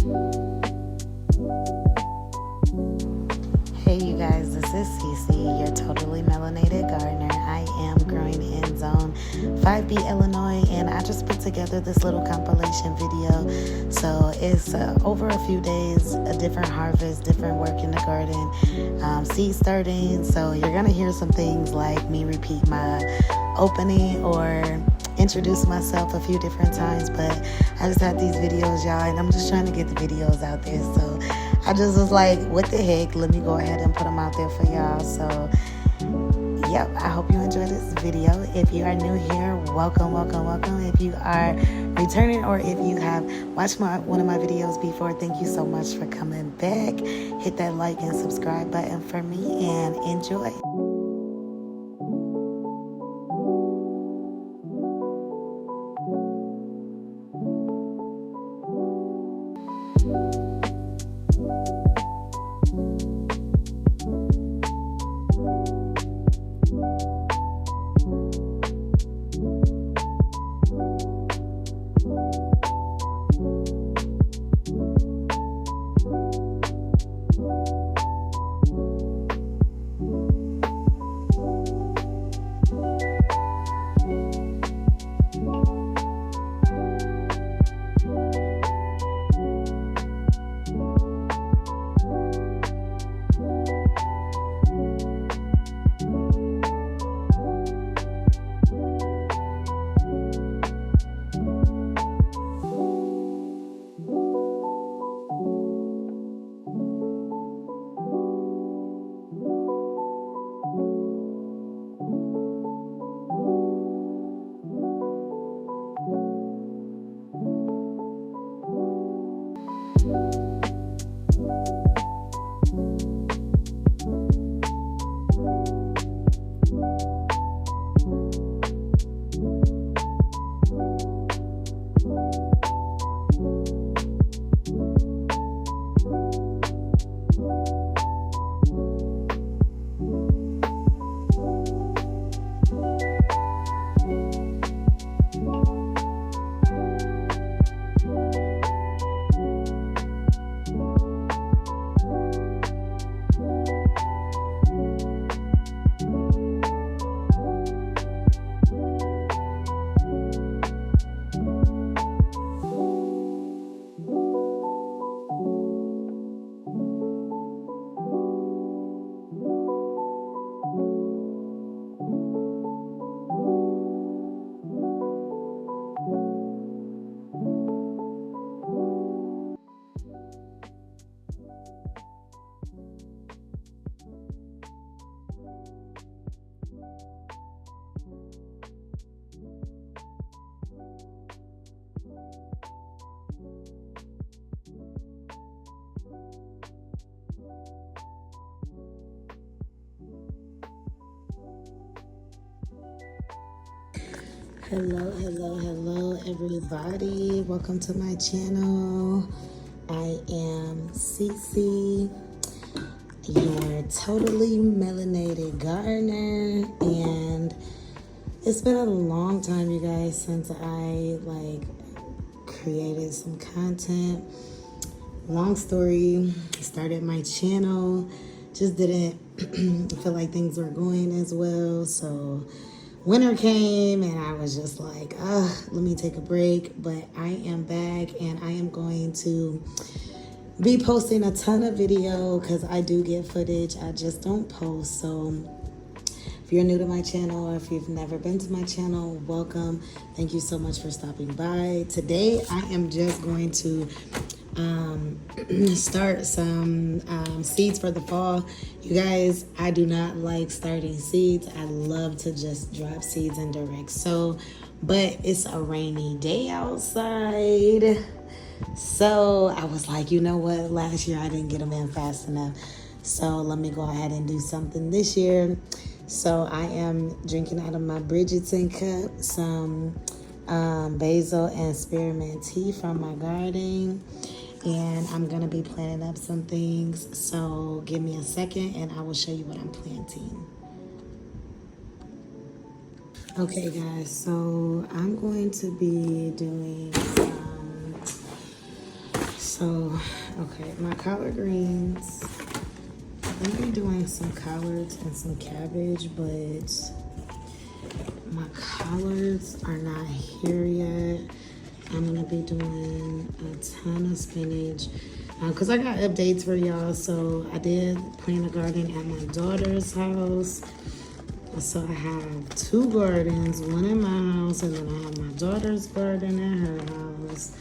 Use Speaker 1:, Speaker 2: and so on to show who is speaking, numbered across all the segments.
Speaker 1: Hey you guys, this is Cece, your totally melanated gardener. I am growing in Zone 5B, Illinois, and I just put together this little compilation video. So it's over a few days, a different harvest, different work in the garden, seed starting. So you're gonna hear some things like me repeat my opening or introduce myself a few different times, but I just had these videos, y'all, and I'm just trying to get the videos out there. So I just was like, what the heck, let me go ahead and put them out there for y'all. So yep, I hope you enjoy this video. If you are new here, welcome. If you are returning or if you have watched one of my videos before, thank you so much for coming back. Hit that like and subscribe button for me and enjoy. Hello everybody, welcome to my channel. I am Cece, your totally melanated gardener, and it's been a long time, you guys, since I created some content. Long story, started my channel, just didn't feel like things were going as well, so winter came and I was just like, let me take a break. But I am back and I am going to be posting a ton of video because I do get footage, I just don't post. So if you're new to my channel or if you've never been to my channel, welcome. Thank you so much for stopping by. Today I am just going to start some seeds for the fall. You guys, I do not like starting seeds. I love to just drop seeds and direct sow, but it's a rainy day outside. So I was like, you know what? Last year I didn't get them in fast enough. So let me go ahead and do something this year. So I am drinking out of my Bridgerton cup some basil and spearmint tea from my garden. And I'm going to be planting up some things. So give me a second and I will show you what I'm planting. Okay, guys. So I'm going to be doing So, okay, my collard greens. I'm gonna be doing some collards and some cabbage, but my collards are not here yet. I'm gonna be doing a ton of spinach because I got updates for y'all. So I did plant a garden at my daughter's house. So I have 2 gardens, one in my house, and then I have my daughter's garden at her house.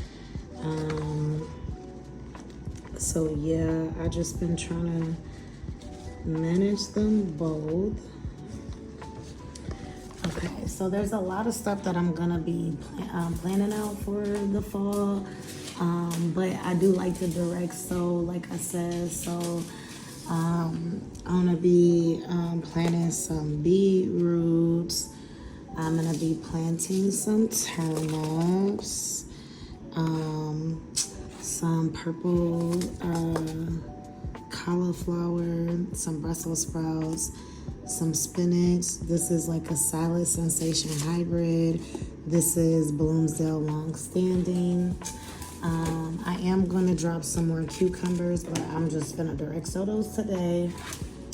Speaker 1: So yeah, I just been trying to manage them both. Okay, so there's a lot of stuff that I'm gonna be planning out for the fall, but I do like to direct. So like I said, so I'm gonna be planting some beetroots. I'm gonna be planting some turnips, some purple cauliflower, some Brussels sprouts, some spinach. This is like a salad sensation hybrid. This is Bloomsdale Longstanding. I am going to drop some more cucumbers, but I'm just going to direct sow those today.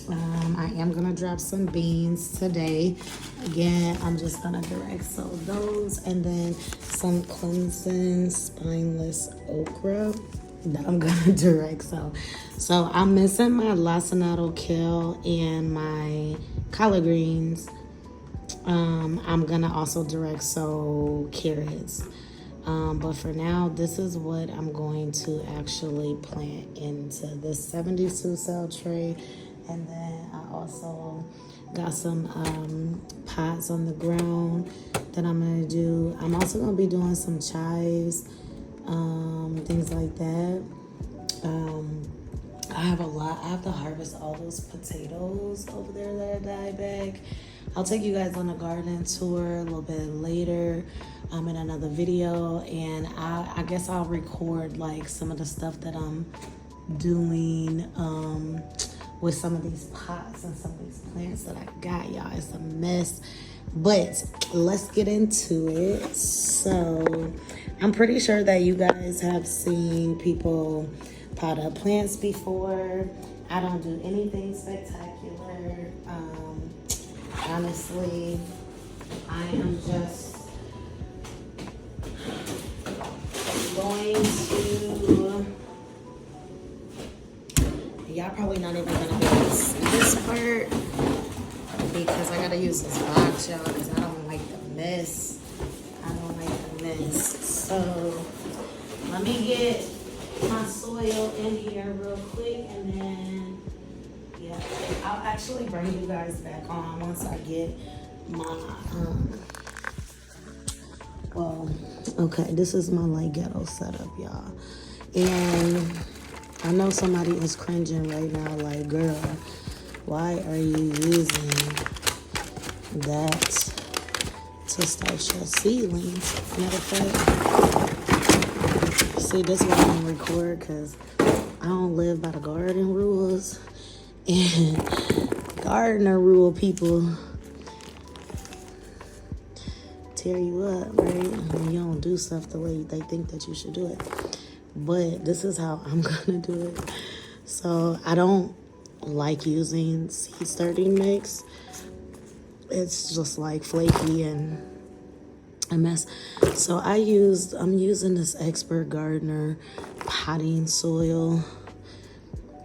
Speaker 1: I am going to drop some beans today. Again, I'm just going to direct sow those. And then some Clemson spineless okra that I'm going to direct sow. So I'm missing my lacinato kale and my collard greens. I'm going to also direct sow carrots. But for now, this is what I'm going to actually plant into this 72 cell tray. And then I also got some pots on the ground that I'm going to do. I'm also going to be doing some chives, things like that. I have a lot. I have to harvest all those potatoes over there that I dyed back. I'll take you guys on a garden tour a little bit later in another video, and I guess I'll record like some of the stuff that I'm doing with some of these pots and some of these plants that I got, y'all. It's a mess, but let's get into it. So I'm pretty sure that you guys have seen people pot up plants before. I don't do anything spectacular. Honestly, I am just going to, y'all probably not even gonna be able to see this part because I gotta use this box, y'all, because I don't like the mess. I don't like the mess. So let me get my soil in here real quick, and then yeah, I'll actually bring you guys back on once I get my well, okay, this is my like ghetto setup, y'all. And I know somebody is cringing right now, like, girl, why are you using that to start your seedlings? Matter of fact, see, this one I don't record because I don't live by the garden rules. And gardener rule people tear you up, right? When you don't do stuff the way they think that you should do it. But this is how I'm gonna do it. So I don't like using seed starting mix. It's just like flaky and a mess. So I'm using this Expert Gardener potting soil.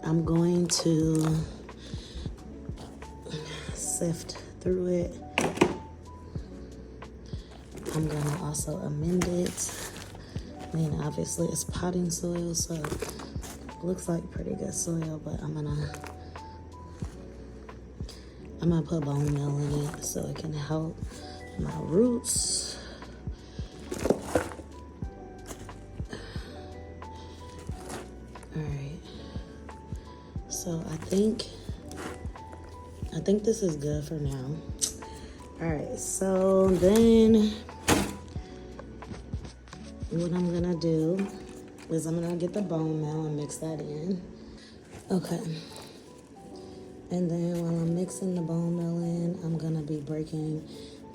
Speaker 1: I'm going to sift through it. I'm gonna also amend it. I mean, obviously it's potting soil, so it looks like pretty good soil, but I'm gonna put bone meal in it so it can help my roots. Alright. So I think this is good for now. Alright, so then what I'm gonna do is I'm gonna get the bone meal and mix that in. Okay. And then while I'm mixing the bone meal in, I'm gonna be breaking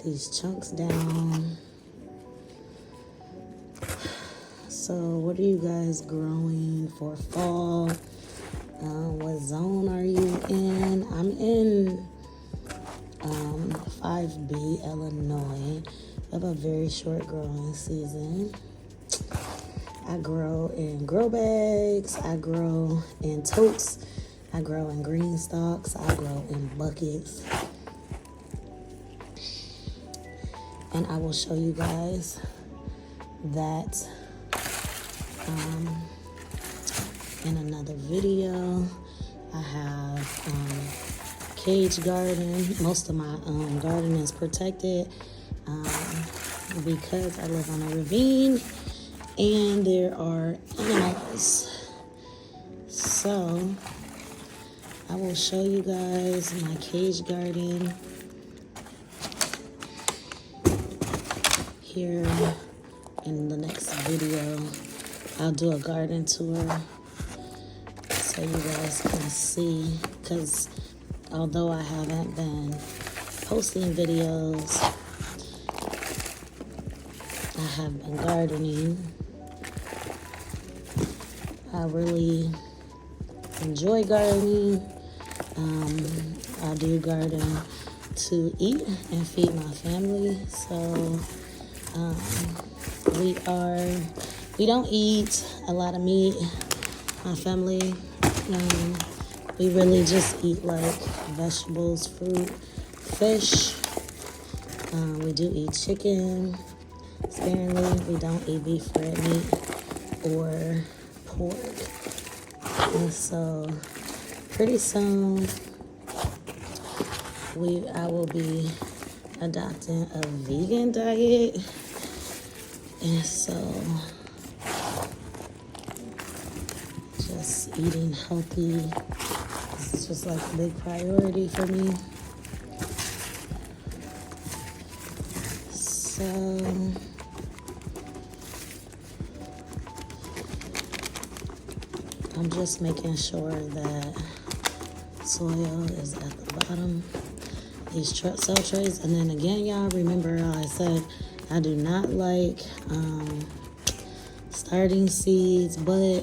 Speaker 1: these chunks down. So what are you guys growing for fall? What zone are you in? I'm in 5B, Illinois. I have a very short growing season. I grow in grow bags. I grow in totes. I grow in green stalks. I grow in buckets. And I will show you guys that in another video. I have cage garden. Most of my garden is protected because I live on a ravine and there are animals. So I will show you guys my cage garden here in the next video. I'll do a garden tour so you guys can see, because although I haven't been posting videos, I have been gardening. I really enjoy gardening. I do garden to eat and feed my family. So we don't eat a lot of meat. My family, we really just eat like vegetables, fruit, fish. We do eat chicken sparingly. We don't eat beef, red meat, or pork. And so pretty soon I will be adopting a vegan diet. And so just eating healthy is just like a big priority for me. So I'm just making sure that soil is at the bottom. These cell trays. And then again, y'all, remember how I said I do not like starting seeds, but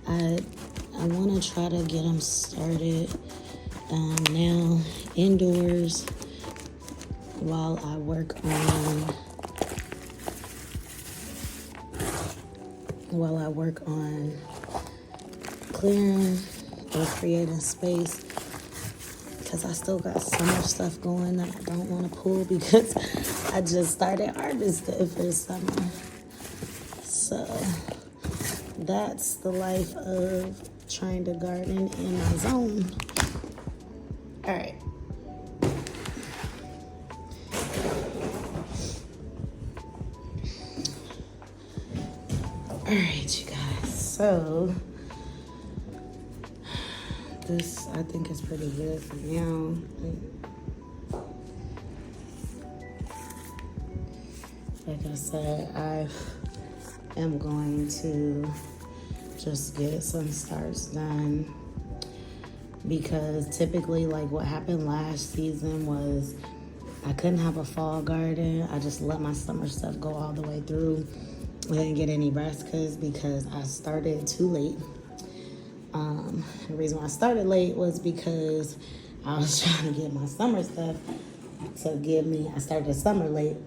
Speaker 1: I want to try to get them started now indoors while I work on clearing or creating space, because I still got summer stuff going that I don't want to pull because I just started harvesting for summer. So that's the life of trying to garden in my zone. All right. All right, you guys. So this, I think, is pretty good for now. Like I said, I am going to just get some starts done, because typically, like what happened last season was I couldn't have a fall garden. I just let my summer stuff go all the way through. I didn't get any brassicas because I started too late. The reason why I started late was because I was trying to get my summer stuff to give me, I started summer late.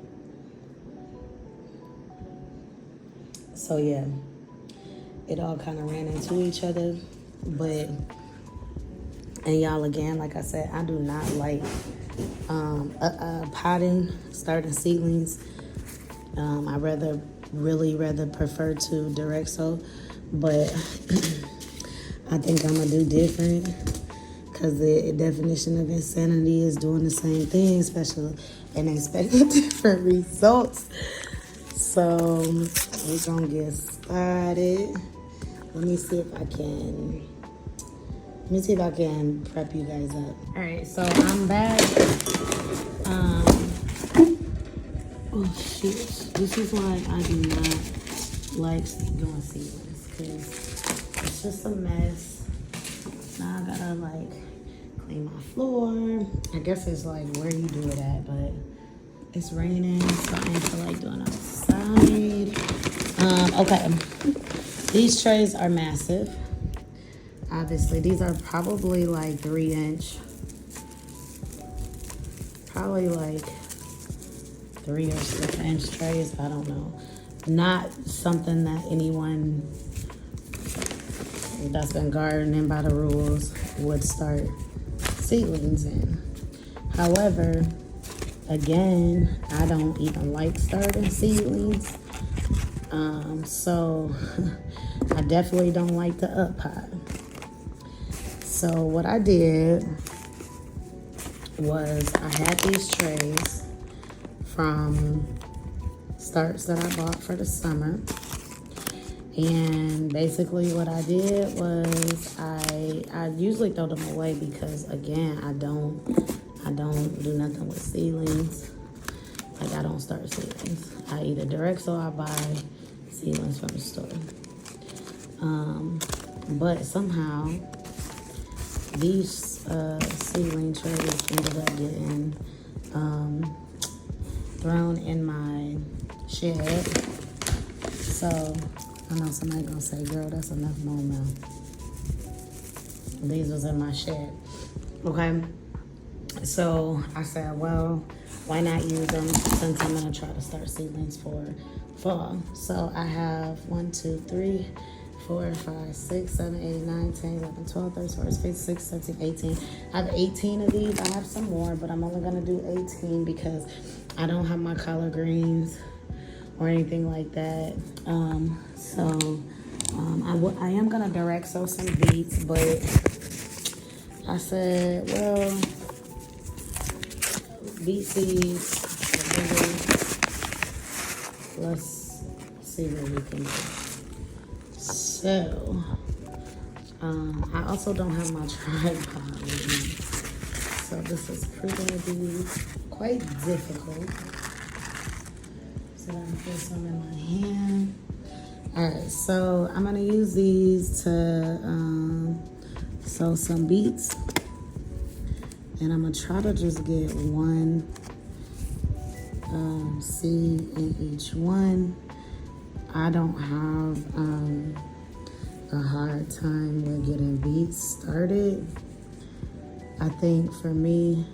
Speaker 1: So yeah, it all kind of ran into each other. But, and y'all, again, like I said, I do not like potting, starting seedlings. I really rather prefer to direct sow, but I think I'm gonna do different, because the definition of insanity is doing the same thing, especially, and expecting different results. So we're gonna get started. Let me see if I can prep you guys up. All right, so I'm back. Oh shoot, this is why I do not like doing seedlings, because it's just a mess. Now I gotta like clean my floor. I guess it's like where you do it at, but it's raining, so I ain't feel like doing outside. Okay, these trays are massive. Obviously, these are probably like 3-inch. Probably like 3 or 6-inch trays. I don't know. Not something that anyone that's been gardening by the rules would start seedlings in. However, again, I don't even like starting seedlings. So I definitely don't like the up pot. So what I did was I had these trays from starts that I bought for the summer. And basically what I did was I usually throw them away because again, I don't do nothing with seedlings. Like I don't start seedlings. I either direct sow or I buy seedlings from the store. But somehow these seedling trays ended up getting thrown in my shed. So I know somebody gonna say, girl, that's enough more. These was in my shed. Okay. So I said, well, why not use them since I'm gonna try to start seedlings for fall. So I have 1, 2, 3, 4, 5, 6, 7, 8, 9, 10, 11, 12, 13, 14, 15, 16, 17, 18. I have 18 of these. I have some more, but I'm only gonna do 18 because I don't have my collard greens or anything like that. I am gonna direct sow some beets, but I said, well, beet seeds, let's see what we can do. So, I also don't have my tripod with me, so this is proving to be quite difficult. So I'm put some in my hand. All right, so I'm gonna use these to sow some beets, and I'm gonna try to just get one seed in each one. I don't have a hard time with getting beets started. I think for me,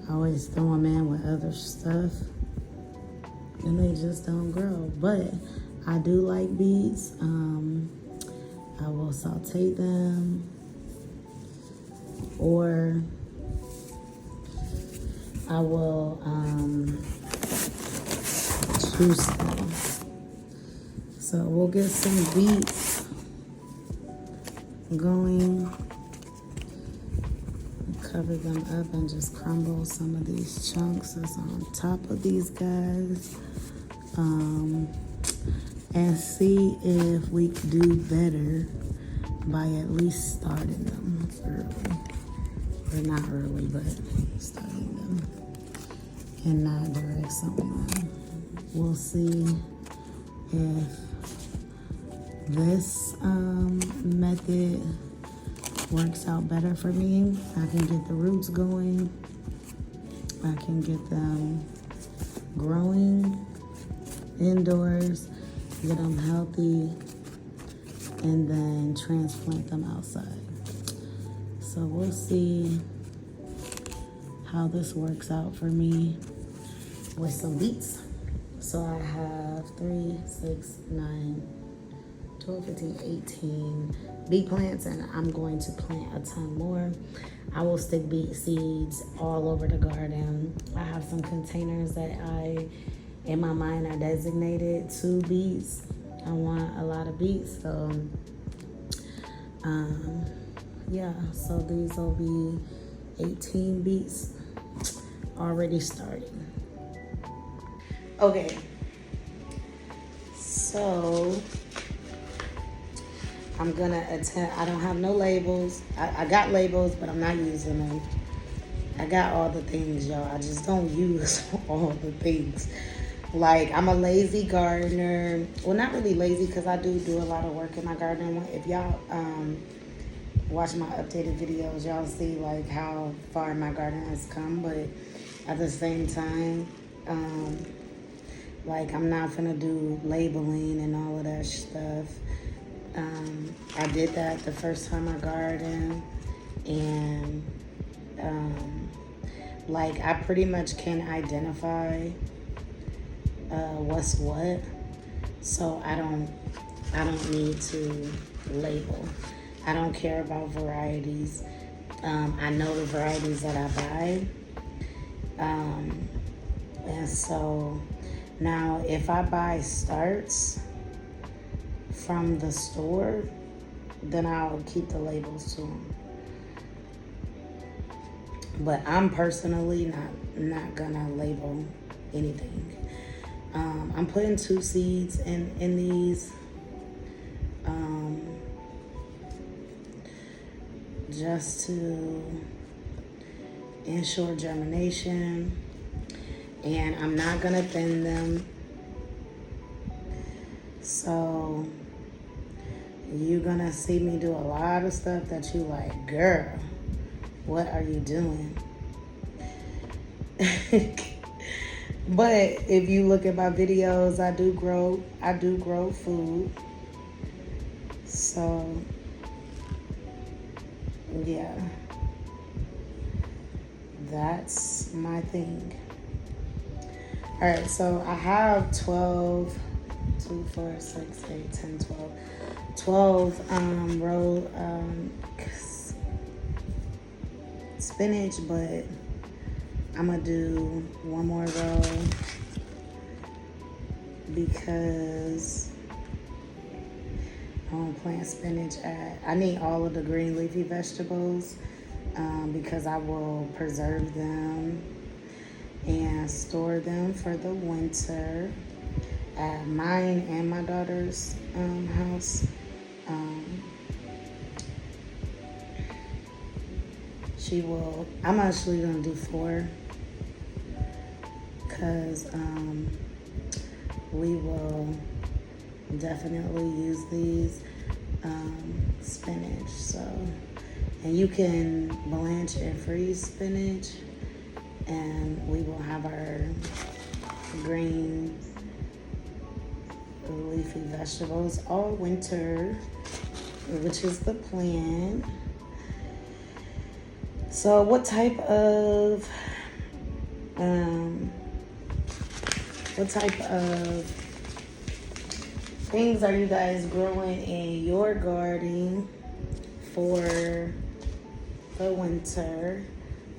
Speaker 1: I always throw them in with other stuff and they just don't grow. But I do like beets. I will saute them, or I will juice them. So we'll get some beets going, cover them up, and just crumble some of these chunks that's on top of these guys, and see if we can do better by at least starting them early. Or not early, but starting them and not direct someone. We'll see if this method works out better for me. I can get the roots going. I can get them growing indoors, get them healthy, and then transplant them outside. So we'll see how this works out for me with some beets. So I have 3, 6, 9, 12, 15, 18 beet plants, and I'm going to plant a ton more. I will stick beet seeds all over the garden. I have some containers that in my mind, I designated to beets. I want a lot of beets, so yeah, so these will be 18 beets already starting. Okay, so I'm gonna attempt, I don't have no labels. I got labels, but I'm not using them. I got all the things, y'all. I just don't use all the things. Like, I'm a lazy gardener. Well, not really lazy, because I do a lot of work in my garden. If y'all watch my updated videos, y'all see like how far my garden has come. But at the same time, Like, I'm not gonna do labeling and all of that stuff. I did that the first time I gardened, and like, I pretty much can identify what's what, so I don't need to label. I don't care about varieties. I know the varieties that I buy, and so now if I buy starts from the store, then I'll keep the labels to them. But I'm personally not gonna label anything. I'm putting 2 seeds in these, just to ensure germination, and I'm not gonna thin them. So you're gonna see me do a lot of stuff that you like, girl, what are you doing? But if you look at my videos, I do grow food. So yeah, that's my thing. All right, so I have 12, 2, 4, 6, 8, 10, 12 row spinach, but I'm gonna do one more row because I want to plant spinach I need all of the green leafy vegetables, because I will preserve them and store them for the winter at mine and my daughter's house. I'm actually gonna do 4, because we will definitely use these spinach. So, and you can blanch and freeze spinach, and we will have our green leafy vegetables all winter, which is the plan. So what type of things are you guys growing in your garden for the winter?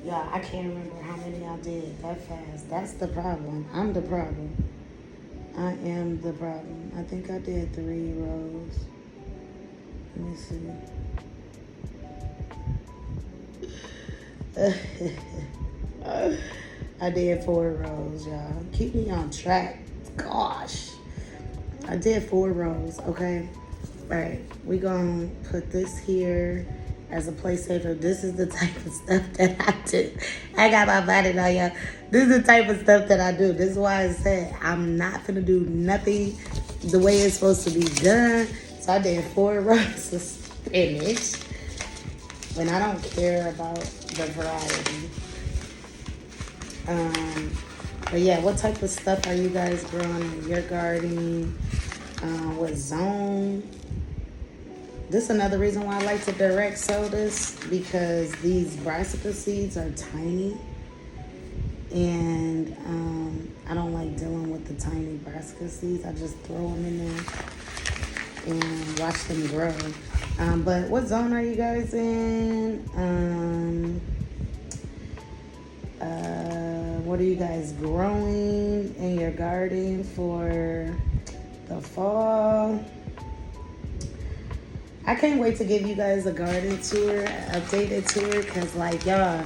Speaker 1: Yeah, I can't remember how many I did that fast. That's the problem. I'm the problem. I am the problem. I think I did 3 rows. Let me see. I did 4 rows, y'all. Keep me on track. Gosh. I did 4 rows, okay? All right, we're gonna put this here as a place saver. This is the type of stuff that I do. I got my body on, y'all. This is the type of stuff that I do. This is why I said I'm not gonna do nothing the way it's supposed to be done. So I did 4 rows of spinach. And I don't care about the variety. But yeah, what type of stuff are you guys growing in your garden? What zone? This is another reason why I like to direct sow this, because these brassica seeds are tiny, and I don't like dealing with the tiny brassica seeds. I just throw them in there and watch them grow. But what zone are you guys in? What are you guys growing in your garden for the fall? I can't wait to give you guys a garden tour, updated tour, because like y'all,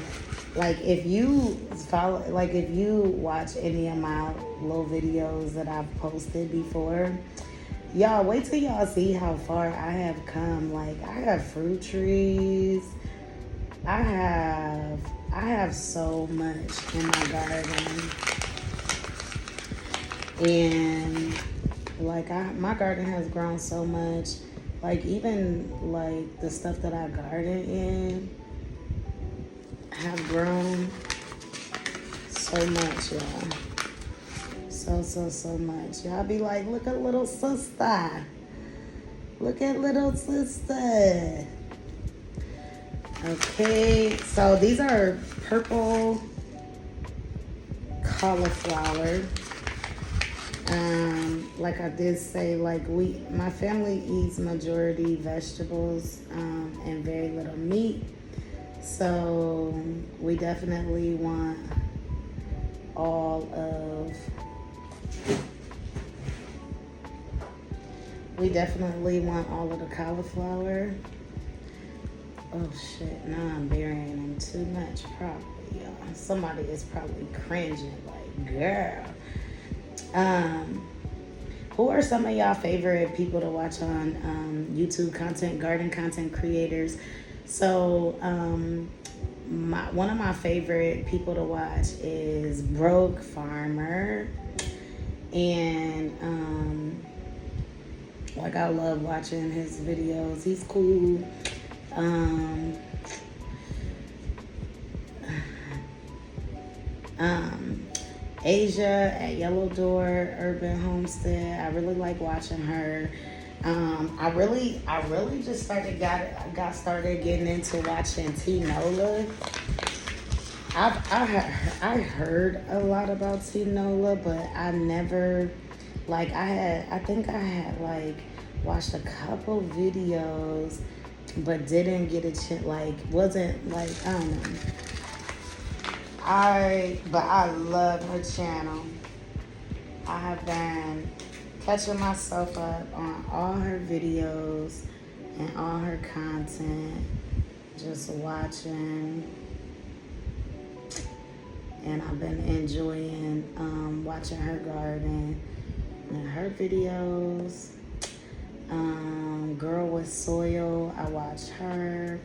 Speaker 1: like if you follow, like if you watch any of my little videos that I've posted before, y'all wait till y'all see how far I have come. Like I have fruit trees. I have so much in my garden. And like my garden has grown so much. Like even like the stuff that I garden in have grown so much, y'all. So so much. Y'all be like, look at little sister. Look at little sister. Okay, so these are purple cauliflower. Like I did say, like my family eats majority vegetables and very little meat. So we definitely want all of the cauliflower. Oh shit, now I'm burying them too much probably, y'all. Somebody is probably cringing like, girl. Who are some of y'all favorite people to watch on YouTube content, garden content creators? So one of my favorite people to watch is Broke Farmer. And like I love watching his videos. He's cool. Asia at Yellow Door Urban Homestead. I really like watching her. I really just got started getting into watching Tinola. I heard a lot about Tinola, but I never I think I had watched a couple videos, but didn't get a chance. Wasn't I don't know. But I love her channel. I have been catching myself up on all her videos and all her content, just watching, and I've been enjoying watching her garden and her videos. Girl with Soil, I watch her.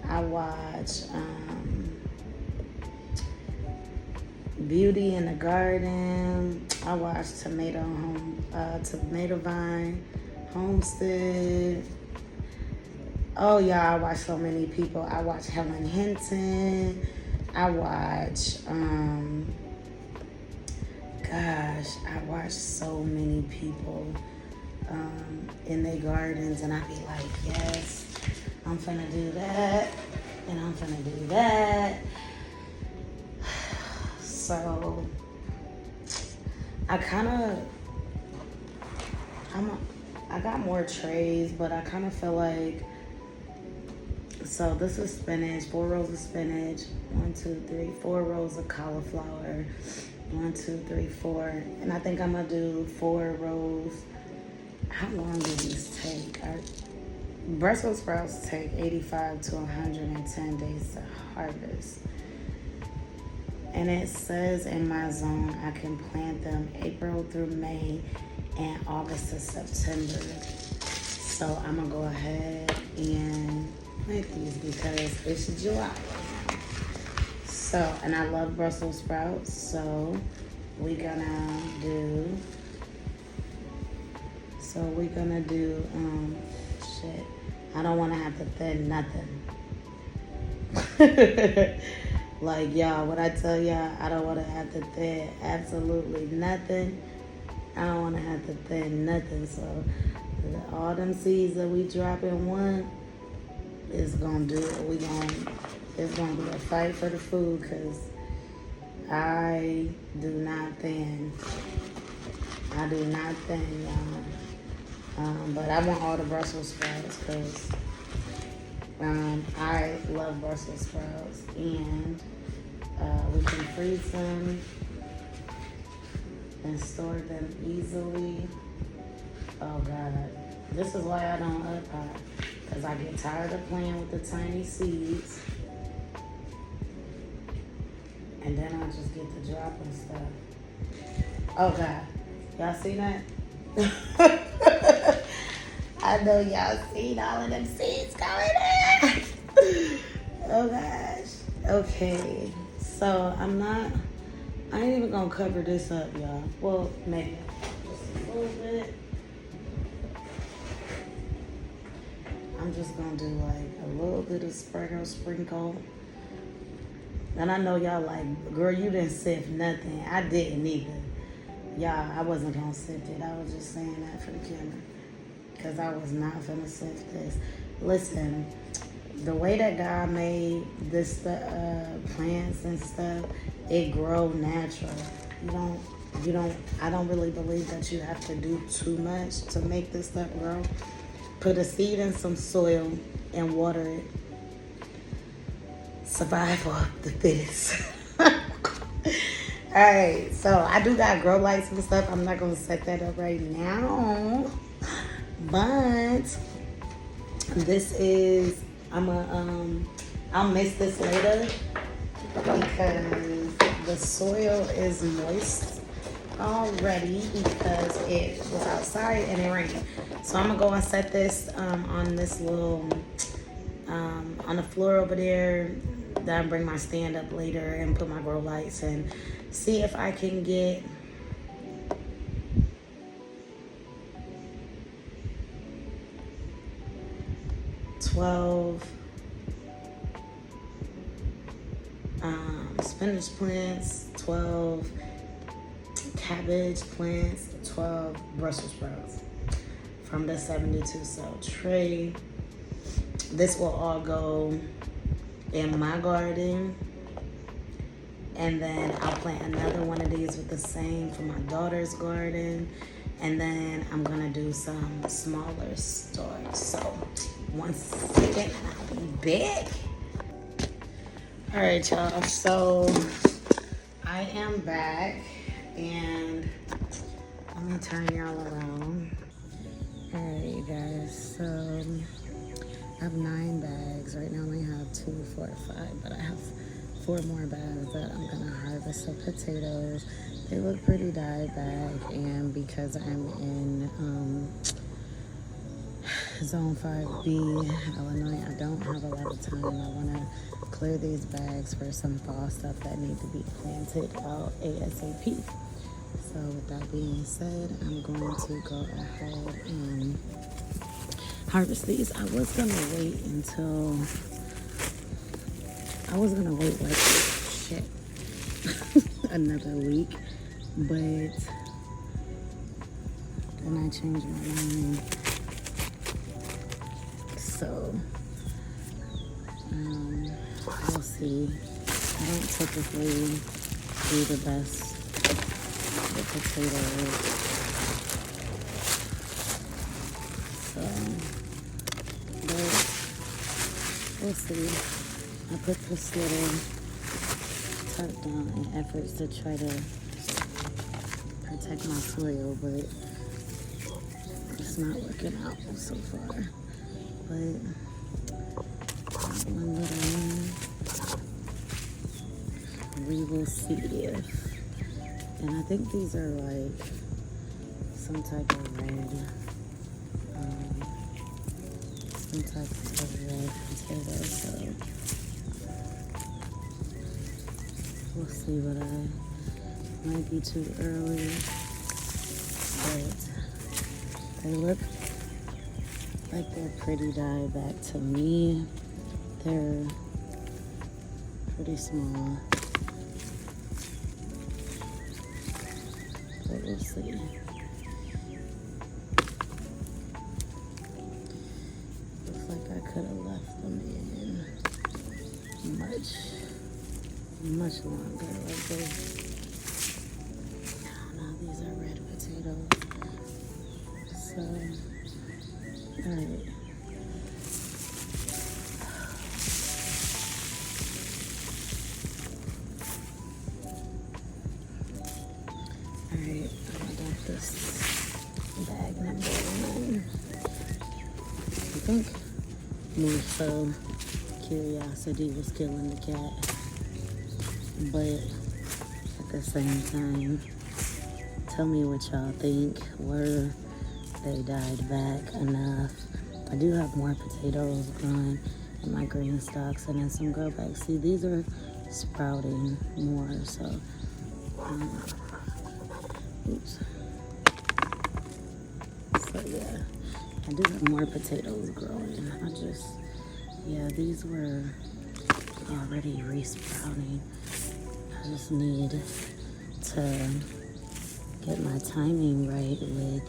Speaker 1: I watch Beauty in the Garden. I watch Tomato Vine Homestead. Oh yeah, I watch so many people. I watch Helen Hinton. I watch I watch so many people in their gardens, and I be like, yes, I'm finna do that, and I'm finna do that. So I got more trays, but I kind of feel like, so this is spinach, 4 rows of spinach, 1, 2, 3, 4 rows of cauliflower, 1, 2, 3, 4, and I think I'm gonna do 4 rows. How long do these take? Brussels sprouts take 85 to 110 days to harvest. And it says in my zone I can plant them April through May and August to September. So I'm gonna go ahead and plant these because it's July. So, and I love Brussels sprouts, so we're gonna do shit. I don't wanna have to thin nothing. Like, y'all, when I tell y'all I don't want to have to thin absolutely nothing, I don't want to have to thin nothing. So all them seeds that we drop in one is going to do it. It's going to be a fight for the food, because I do not thin. I do not thin, y'all. But I want all the Brussels sprouts because I love Brussels sprouts, and we can freeze them and store them easily. Oh God, this is why I don't up-pot, because I get tired of playing with the tiny seeds, and then I just get to dropping stuff. Oh God, y'all see that? I know y'all seen all of them seeds going in. Oh gosh. Okay. So I ain't even gonna cover this up, y'all. Well, maybe just a little bit. I'm just gonna do like a little bit of sprinkle. And I know y'all like, girl, you didn't sift nothing. I didn't either. Yeah, I wasn't gonna sift it. I was just saying that for the camera. Because I was not gonna sift this. Listen, the way that God made this plants and stuff, it grow natural. I don't really believe that you have to do too much to make this stuff grow. Put a seed in some soil and water it. Survival of the fittest. Alright, so I do got grow lights and stuff. I'm not gonna set that up right now. But this is I'll mix this later because the soil is moist already because it was outside and it rained. So I'm gonna go and set this on this little on the floor over there. Then I'll bring my stand up later and put my grow lights and see if I can get spinach plants, 12 cabbage plants, 12 Brussels sprouts from the 72 cell tray. This will all go in my garden, and then I'll plant another one of these with the same for my daughter's garden, and then I'm gonna do some smaller starts. So 1 second and I'll be back. All right, y'all, so I am back and let me turn y'all around. All right, you guys, so I have 9 bags. Right now I only have 2, 4, 5, but I have 4 more bags that I'm gonna harvest of potatoes. They look pretty dyed back, and because I'm in Zone 5B, Illinois, I don't have a lot of time. I wanna clear these bags for some fall stuff that need to be planted out ASAP. So with that being said, I'm going to go ahead and harvest these. I was gonna wait like shit another week, but then I changed my mind. So we'll see. I don't typically do the best with potatoes, so but we'll see. I put this little tuck down in efforts to try to protect my soil, but it's not working out so far. But one little one, we will see if, and I think these are like some type of red, potato, so we'll see, but I might be too early, but they look like they're pretty dyed back to me. They're pretty small, but we'll see. Looks like I could have left them in much longer. Like this. No, these are red potatoes. So, alright. Alright, I'm gonna dump this bag number 1. I think more so curiosity was killing the cat, but at the same time, tell me what y'all think. Were they dyed back enough? I do have more potatoes growing in my green stalks and then some grow bags. See, these are sprouting more, so oops. So yeah, I do have more potatoes growing. These were already re-sprouting. I just need to get my timing right with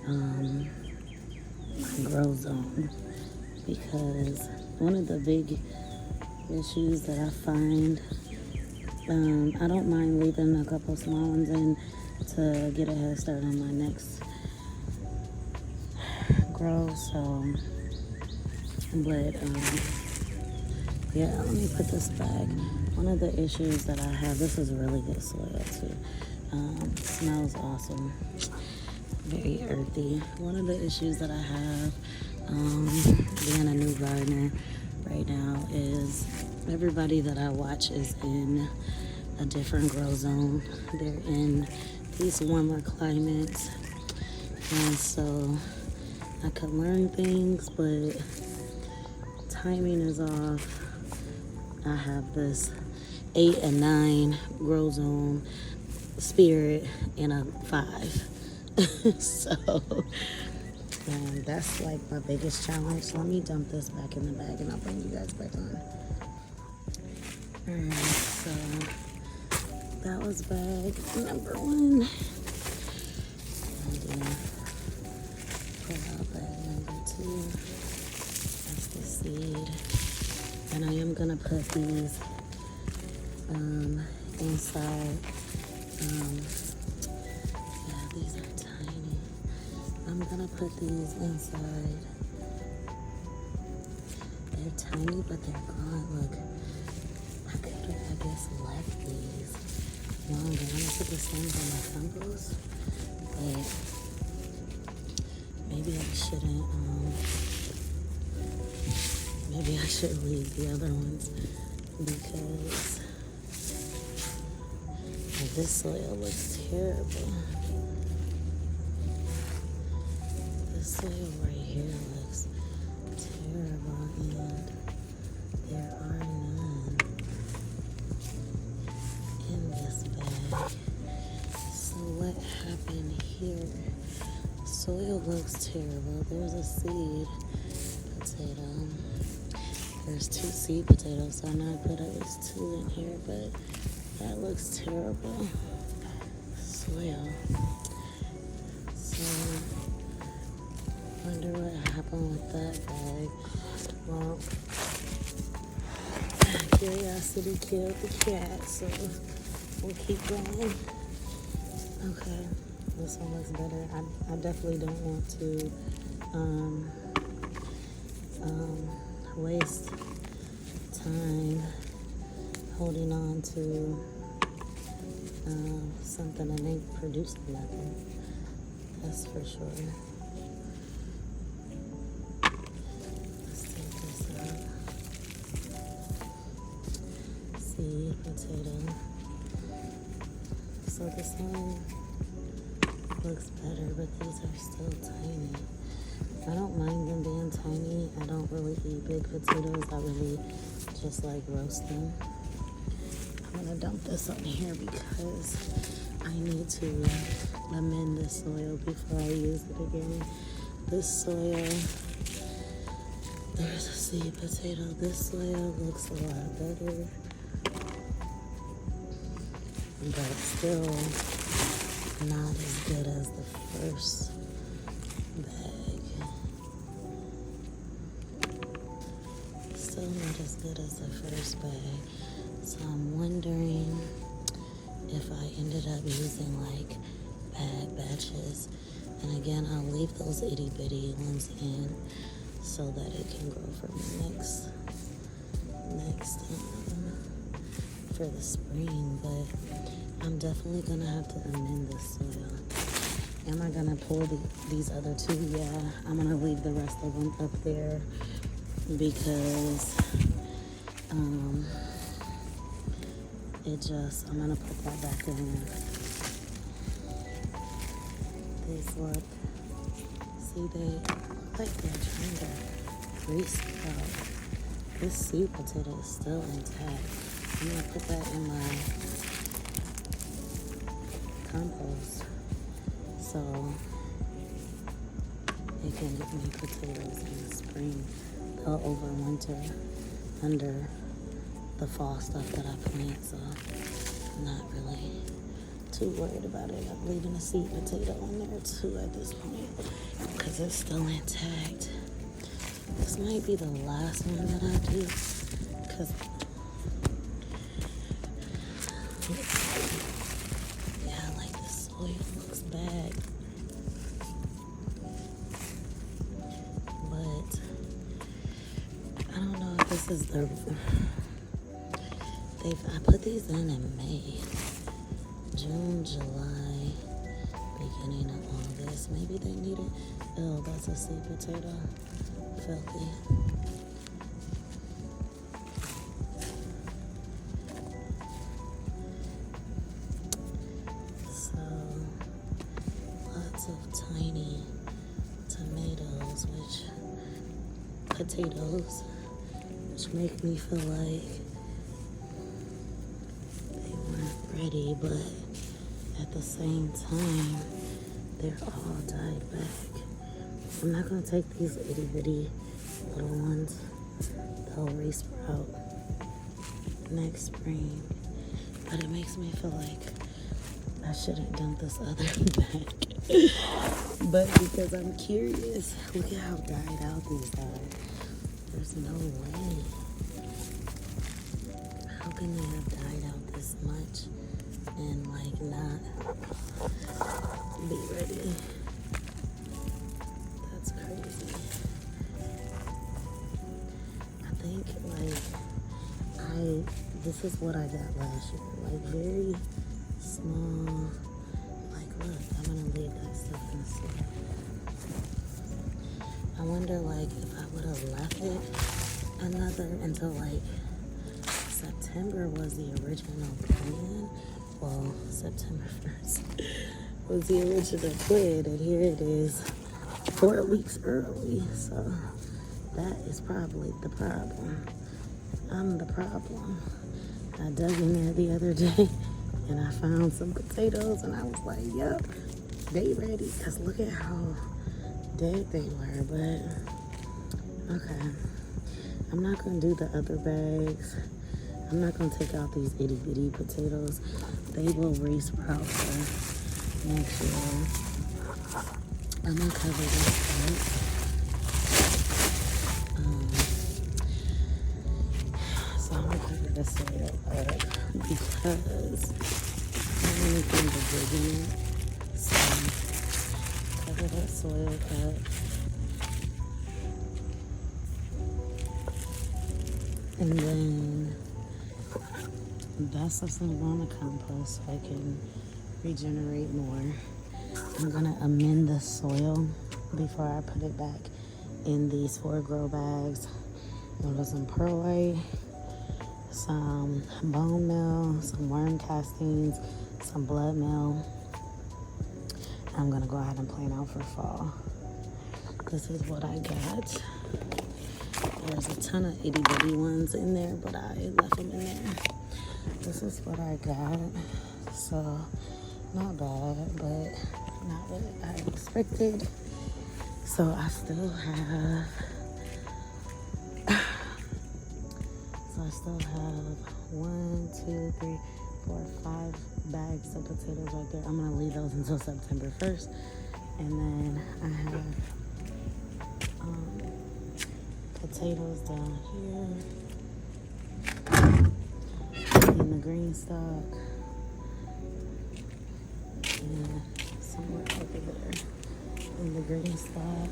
Speaker 1: my grow zone, because one of the big issues that I find, I don't mind leaving a couple small ones in to get a head start on my next grow. So, but yeah, let me put this back. One of the issues that I have, this is really good soil too. Smells awesome, very earthy. One of the issues that I have, being a new gardener right now, is everybody that I watch is in a different grow zone. They're in these warmer climates, and so I could learn things, but timing is off. I have this 8 and 9 grow zone spirit and a 5. So that's like my biggest challenge. So let me dump this back in the bag and I'll bring you guys back on. Alright, so that was bag number 1. And then pull out bag number 2. That's the seed. And I am gonna put these inside. Yeah, these are tiny. I'm gonna put these inside. They're tiny, but they're gone. Look, I could have, I guess, left these longer. I'm gonna put the stems on my compost, but maybe I shouldn't. Maybe I should leave the other ones, because this soil looks terrible. This soil right here looks terrible, and there are none in this bag. So what happened here? Soil looks terrible. There's a seed potato. There's 2 seed potatoes, so I know I put at least 2 in here, but that looks terrible. Soil. So, wonder what happened with that bag. Well, curiosity killed the cat, so we'll keep going. Okay, this one looks better. I definitely don't want to waste time holding on to something that ain't producing nothing. That's for sure. Let's take this out. Seed potato. So this one looks better, but these are still tiny. I don't mind them being tiny. I don't really eat big potatoes. I really just like roast them. I'm gonna dump this on here because I need to amend this soil before I use it again. This soil, there's a seed potato. This soil looks a lot better, but still not as good as the first bag. Still not as good as the first bag. So I'm wondering if I ended up using like bag batches. And again, I'll leave those itty bitty ones in so that it can grow for me next for the spring. But I'm definitely gonna have to amend this soil. Am I gonna pull these other 2? Yeah, I'm gonna leave the rest of them up there because I'm gonna put that back in. These look, see, they look like they're trying to re-sprout. This seed potato is still intact. I'm gonna put that in my compost so it can get me potatoes in the spring. They'll overwinter under the fall stuff that I plant, so I'm not really too worried about it. I'm leaving a sweet potato in there too at this point because it's still intact. This might be the last one that I do because yeah, like the soil looks bad. But I don't know if this is the I put these in May, June, July, beginning of August. Maybe they need it. Oh, that's a sweet potato. Filthy. So, lots of tiny tomatoes, potatoes, which make me feel like ready, but at the same time, they're all died back. I'm not gonna take these itty bitty little ones. They'll resprout next spring, but it makes me feel like I shouldn't dump this other back. But because I'm curious, look at how died out these are. There's no way. How can they have died out this much and like not be ready? That's crazy. I think this is what I got last year. Like very small. Like look, I'm gonna leave that stuff in the soil. I wonder like if I would have left it until like September was the original plan. Well, September 1st was the original plan, and here it is 4 weeks early. So that is probably the problem. I'm the problem. I dug in there the other day and I found some potatoes and I was like, yep, they ready. Because look at how dead they were. But okay, I'm not going to do the other bags. I'm not going to take out these itty bitty potatoes. They will resprout for next year. I'm going to cover this up. So I'm going to cover this soil up because I don't need anything to dig in it. So cover that soil up. And then that stuff's gonna go in the compost so I can regenerate more. I'm gonna amend the soil before I put it back in these 4 grow bags. I'm gonna put some perlite, some bone meal, some worm castings, some blood meal. I'm gonna go ahead and plan out for fall. This is what I got. There's a ton of itty bitty ones in there, but I left them in there. This is what I got. So, not bad, but not what I expected. So, I still have 1, 2, 3, 4, 5 bags of potatoes right there. I'm gonna leave those until September 1st. And then I have potatoes down here in the green stock and somewhere over there in the green stock.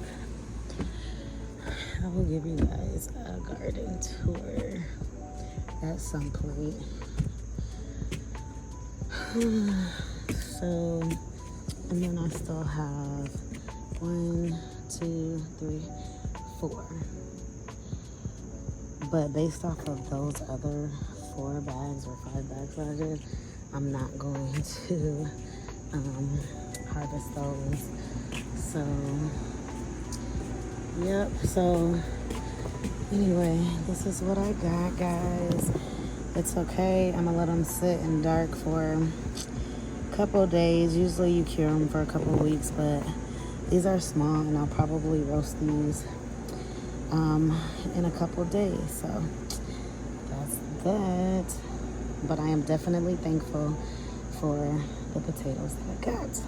Speaker 1: I will give you guys a garden tour at some point. So, and then I still have 1, 2, 3, 4. But based off of those other 4 bags or 5 bags that I did, I'm not going to harvest those. So, yep. So, anyway, this is what I got, guys. It's okay. I'm gonna let them sit in dark for a couple of days. Usually you cure them for a couple of weeks, but these are small and I'll probably roast these in a couple of days. So that's that. But I am definitely thankful for the potatoes that I got.